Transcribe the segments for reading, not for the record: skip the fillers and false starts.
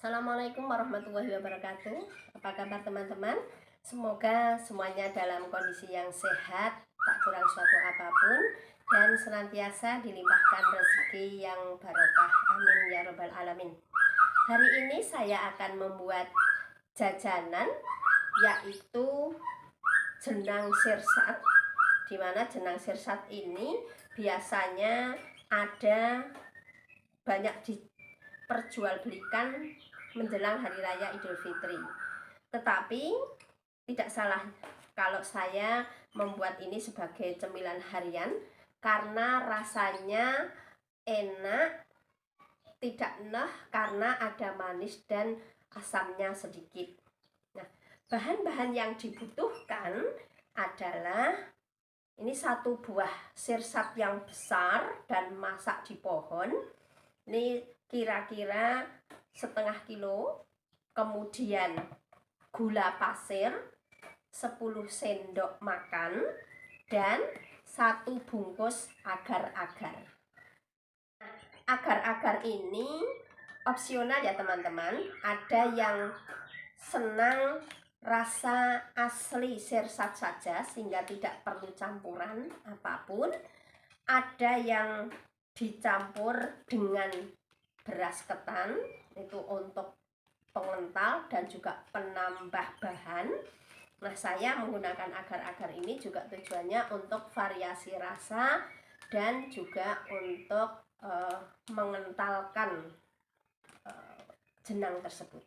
Assalamualaikum warahmatullahi wabarakatuh. Apa kabar teman-teman? Semoga semuanya dalam kondisi yang sehat, tak kurang suatu apapun, dan senantiasa dilimpahkan rezeki yang barokah. Amin ya robbal alamin. Hari ini saya akan membuat jajanan, yaitu jenang sirsat. Dimana jenang sirsat ini biasanya ada banyak diperjualbelikan menjelang Hari Raya Idul Fitri. Tetapi tidak salah kalau saya membuat ini sebagai cemilan harian karena rasanya enak, tidak enak karena ada manis dan asamnya sedikit. Nah, bahan-bahan yang dibutuhkan adalah ini satu buah sirsat yang besar dan masak di pohon. Ini kira-kira setengah kilo. Kemudian gula pasir 10 sendok makan dan 1 bungkus agar-agar. Agar-agar ini opsional ya teman-teman. Ada yang senang rasa asli sirsat saja sehingga tidak perlu campuran apapun. Ada yang dicampur dengan beras ketan, itu untuk pengental dan juga penambah bahan. Nah, saya menggunakan agar-agar ini juga tujuannya untuk variasi rasa dan juga untuk mengentalkan jenang tersebut.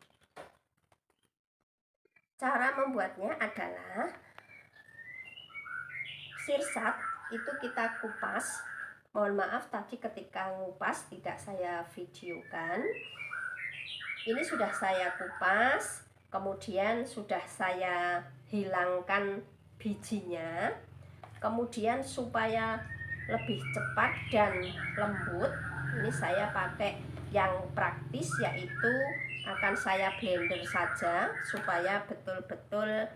Cara membuatnya adalah sirsat itu kita kupas. Mohon maaf tadi ketika ngupas tidak saya videokan. Ini sudah saya kupas, kemudian sudah saya hilangkan bijinya. Kemudian supaya lebih cepat dan lembut, ini saya pakai yang praktis, yaitu akan saya blender saja supaya betul-betul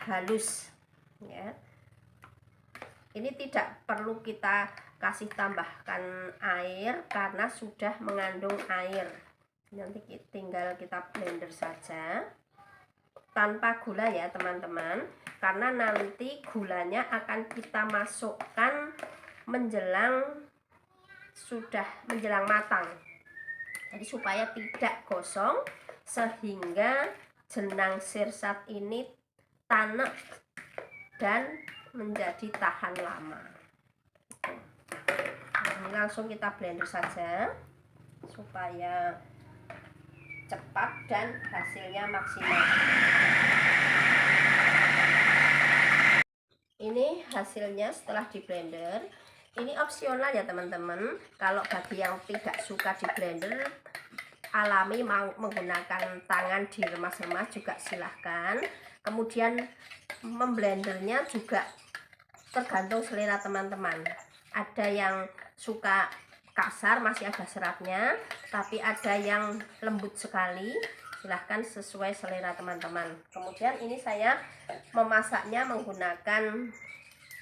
halus ya. Ini tidak perlu kita kasih tambahkan air karena sudah mengandung air. Nanti tinggal kita blender saja tanpa gula ya teman-teman, karena nanti gulanya akan kita masukkan menjelang matang. Jadi supaya tidak gosong sehingga jenang sirsat ini tanek dan menjadi tahan lama. Ini langsung kita blender saja supaya cepat dan hasilnya maksimal. Ini hasilnya setelah di blender. Ini opsional ya teman-teman. Kalau bagi yang tidak suka di blender, alami mau menggunakan tangan diremas-remas juga silahkan. Kemudian memblendernya juga tergantung selera teman-teman. Ada yang suka kasar, masih ada seratnya, tapi ada yang lembut sekali. Silahkan sesuai selera teman-teman. Kemudian ini saya memasaknya menggunakan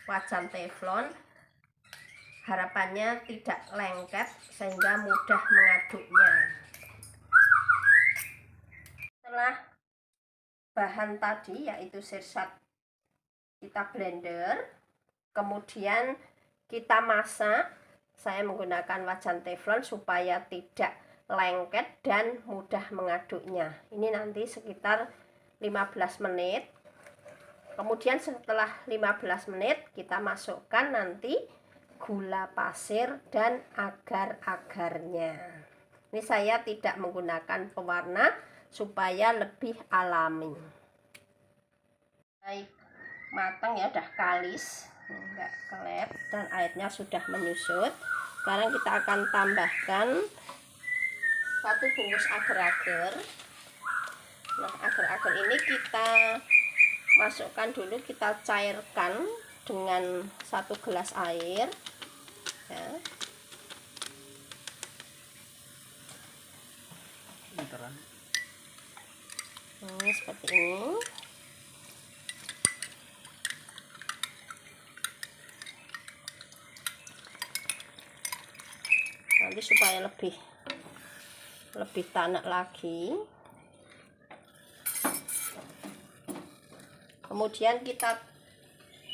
wajan teflon. Harapannya tidak lengket sehingga mudah mengaduknya. Setelah bahan tadi yaitu sirsat kita blender, kemudian kita masak. Saya menggunakan wajan teflon supaya tidak lengket dan mudah mengaduknya. Ini nanti sekitar 15 menit. Kemudian setelah 15 menit kita masukkan nanti gula pasir dan agar-agarnya. Ini saya tidak menggunakan pewarna supaya lebih alami. Baik, matang ya, udah kalis, enggak kelet dan airnya sudah menyusut. Sekarang kita akan tambahkan 1 bungkus agar-agar. Nah, agar-agar ini kita masukkan dulu, kita cairkan dengan 1 gelas air ya. Ini seperti ini. Nanti supaya lebih lebih tanak lagi. Kemudian kita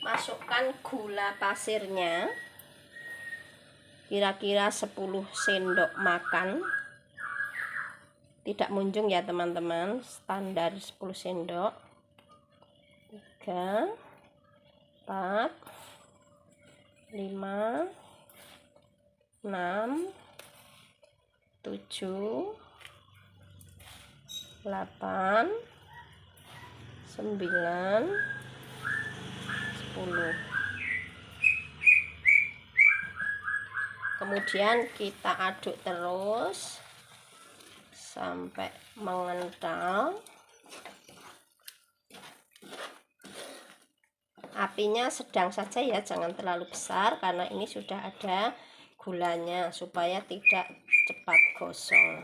masukkan gula pasirnya, kira-kira 10 sendok makan, tidak munjung ya teman-teman, standar 10 sendok. 3, 4, 5, 6, 7, 8, 9, 10. Kemudian kita aduk terus sampai mengental. Apinya sedang saja ya, jangan terlalu besar karena ini sudah ada gulanya supaya tidak cepat gosong.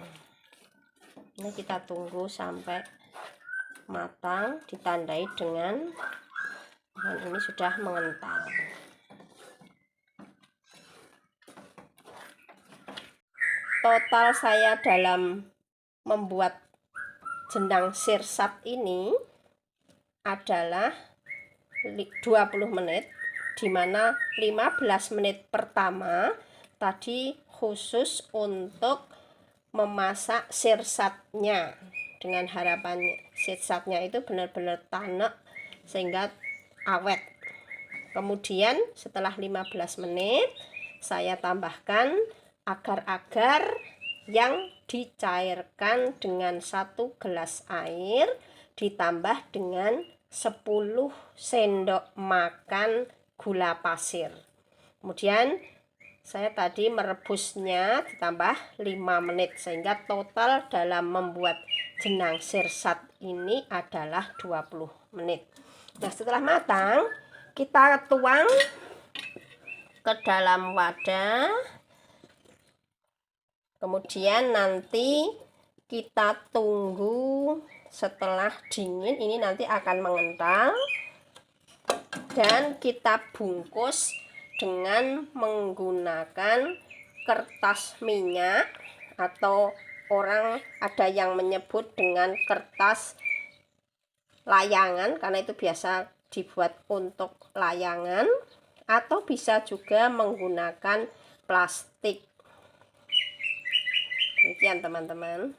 Ini kita tunggu sampai matang, ditandai dengan dan ini sudah mengental. Total saya dalam membuat jenang sirsat ini adalah 20 menit, dimana 15 menit pertama tadi khusus untuk memasak sirsatnya, dengan harapannya sirsatnya itu benar-benar tanak sehingga awet. Kemudian setelah 15 menit saya tambahkan agar-agar yang dicairkan dengan 1 gelas air ditambah dengan 10 sendok makan gula pasir. Kemudian saya tadi merebusnya ditambah 5 menit sehingga total dalam membuat jenang sirsat ini adalah 20 menit. Nah, setelah matang kita tuang ke dalam wadah. Kemudian nanti kita tunggu setelah dingin, ini nanti akan mengental, dan kita bungkus dengan menggunakan kertas minyak atau orang ada yang menyebut dengan kertas layangan karena itu biasa dibuat untuk layangan, atau bisa juga menggunakan plastik. Demikian teman-teman.